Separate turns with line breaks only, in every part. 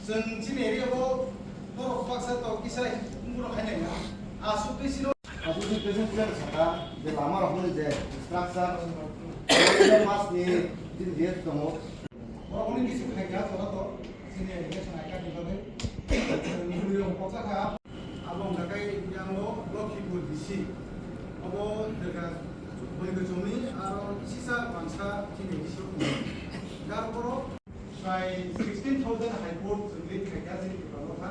जों दिन एरियाखौ बर' बाक्सा तो किसाय बर' खायनाय ना आसु कैसिरो आसु कैसिरो प्लेन साका जे लामा रखनो जे स्ट्राक्चार मासनि दिन गेट दङ बर'नि किसु खायगा थरा तो जोंनि एरिया सानायका दिबागै निहुरियो पक्साखा आबं थाखाय यांलो लखिपुर डिसि अब देगा बैगोजोंनि आरो सिसा बांसा दिनै डिसि दार बर' by 16,000 high court relate capacity to Palota.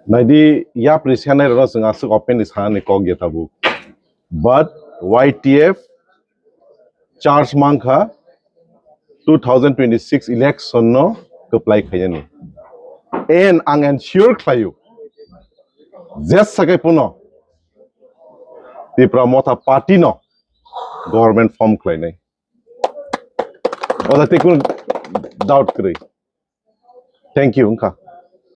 Naidi ya presiane rona sing asuk open is han kog getabu. But YTF charge mangkha 2026 election no apply khayani. And ang ensure khayu. Just sakai puno. Di pramota party no government form khaynai. Oda tekun doubt kri. Thank you unka.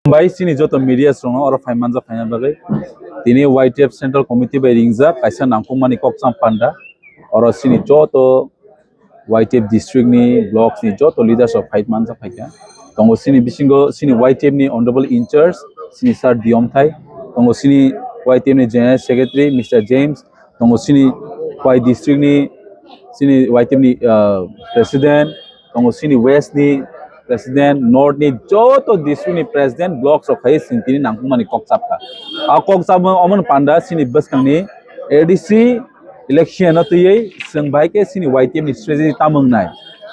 By sini joto media strong or finance final bagai tini YTF Central Committee by ringza kaisa nangkung mani koksam panda or sini joto YTF district ni blocks ni joto leaders of fight manza faika tongo sini bisingo sini YTF ni honorable in charge sini sir Diom Thai tongo sini YTF ni general secretary Mr James tongo sini Y district ni sini YTF ni president tongo sini west ni President North ni joto district ni president blocks of high sintini nangkung mani koksap ka. A koksap oman panda sini bus kang ni ADC election na tuyay seng baik ke sini YTF ni strategy tamang nai.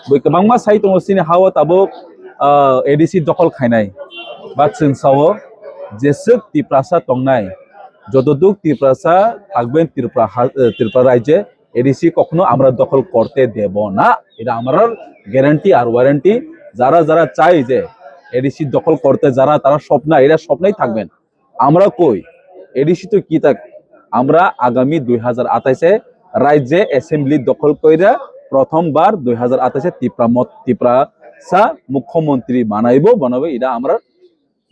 Boy kabang mas hay tong sini hawa tabo ADC dokol khainai. Bat seng sawo jesuk tiprasa tong nai. Jotoduk tiprasa থাকবেন ত্রিপুরা রাজ্যে ADC কখনো আমরা দখল করতে দেব না। এটা আমাদের guarantee আর warranty. যারা যারা চাই যে এডিসি দখল করতে যারা তারা স্বপ্ন এরা স্বপ্নই থাকবেন আমরা কই এডিসি তো কি থাক আমরা আগামী 2028 এ রাজ্যে অ্যাসেম্বলি দখল কইরা প্রথমবার 2028 এ ত্রিপুরা মুখ্যমন্ত্রী বানাবো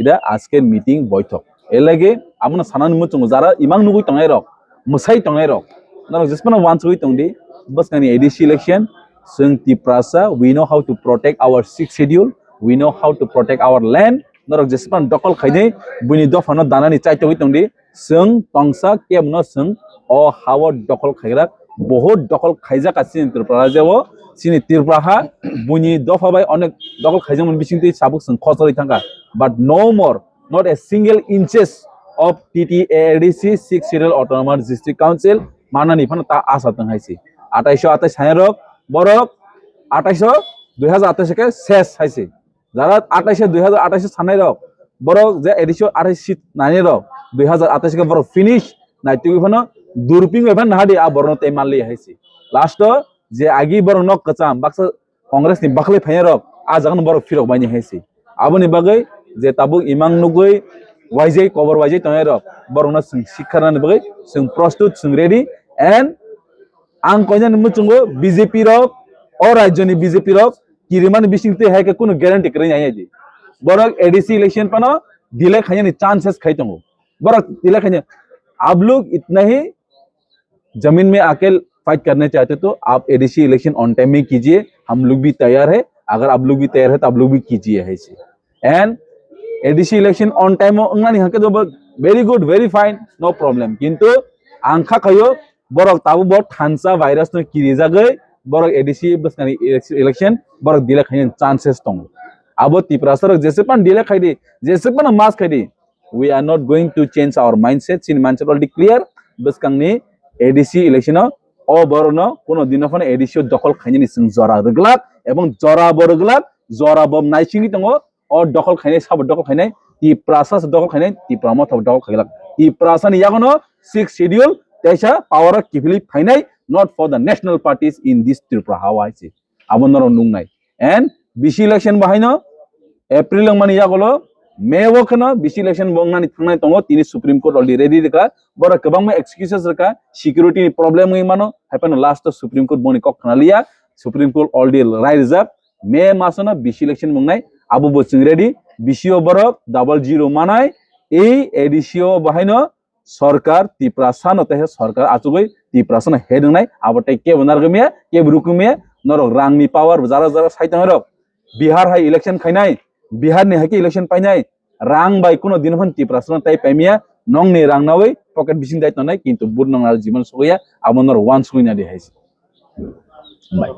এটা আজকের মিটিং বৈঠক এর লাগে আমরা সানান মুচুং যারা ইমাং নুগুই টঙাই রক মুসাই টঙাই রক না জেসপনা ওয়ান্স উই টংদি বাস কানি ADC election Sung Tiprasa, we know how to protect our sixth schedule. We know how to protect our land. Norok jespan dokol khaine buni dofano danani chaito hitongdi sung tongsa kemno sung o hawo dokol khairak bahut dokol khaijak asin Tripura jebo sini Tripura buni dofabai onek dokol khaijamon bisingti sabuk sung khosori thanga but no more not a single inches of TTADC 6th Schedule Autonomous District Council manani phano ta asa tang haisi 2828 hairok বরক 28 2028 কে শেষ হইছে যারা 28 2028 সানাই rock বরক যে addition 28 seat নানি rock 2028 কে বরক finish নাইতি গফনো দুরপিং even নাহাদি আ বরনতে মানলি হইছে last যে আগি বরক knock কচাম বাক্স কংগ্রেস নি বাখলে phi rock আ জাগন বরক ফিরক বাইনি হইছে আবনি বাগৈ যে তাবুক ইমাং নুগৈ ওয়াইজে কভার ওয়াইজে তয় রক বরকনা শিক্ষারান বাগৈ जों প্রস্তুত जों রেডি এন্ড आं कयन मुचुंगो बीजेपी रक और राज्यनि बीजेपी रक किरिमान बिसिंगते हायके कोनो ग्यारंटी करे नाय जी बरक एडीसी इलेक्शन पनो दिले खायनि चांसेस खायतंगो बरक दिले खायनि आप लोग इतना ही जमीन में आके फाइट करने चाहते तो आप एडीसी इलेक्शन ऑन टाइम में कीजिए हम लोग भी तैयार है अगर आप लोग भी तैयार है तो आप लोग भी कीजिए है and ADC election on time ngani hake do very good very fine no problem কিন্তু angkha kayo borok tabu bor thansa virus no kiri jagai borok ADC basani election borok dile khain chances tong abo tipra sarok jesepan dile khaidi jesepan mas khaidi we are not going to change our mindset sin mindset already clear baskangni ADC election o borono kono dinofane ADC dokol khaini sing jora reglak ebong jora borglak jora bom naisini tongo o dokol khainai sabo dokol khainai ti prasas dokol khainai ti pramo thab dokol khailak ti prasan yagono 6 schedule taisa power kifili phainai not for the national parties in this Tripura Hawaii se abonoro nungnai and BC election bahaino April mani yagolo May wokno BC election bongani thangnai tongo tini Supreme Court already ready reka bora kabangma excuses reka security problem ngai mano happen last Supreme Court boni kok khanalia Supreme Court already rise up May masona BC election mongnai abu boching ready BCO borok 00 manai ei ADCO bahaino সরকার তিপ্রাসান অতহে সরকার আচুগৈ তিপ্রাসান হেদংনাই আবতে কে বনারগমিয়া কে ব্রুকুমিয়া নরক রাংনি power যারা যারা সাইতাং রক বিহার হাই election খাইনাই বিহার নি হাকি election পাইনাই Rang by কোন দিনহন তিপ্রাসান তাই পাইমিয়া নং নি রাংনাওই পকেট বিসিং দাইত নাই কিন্তু বুর নং আর জীবন সগয়া আমনর ওয়ান সুইনা দি হাইছে বাই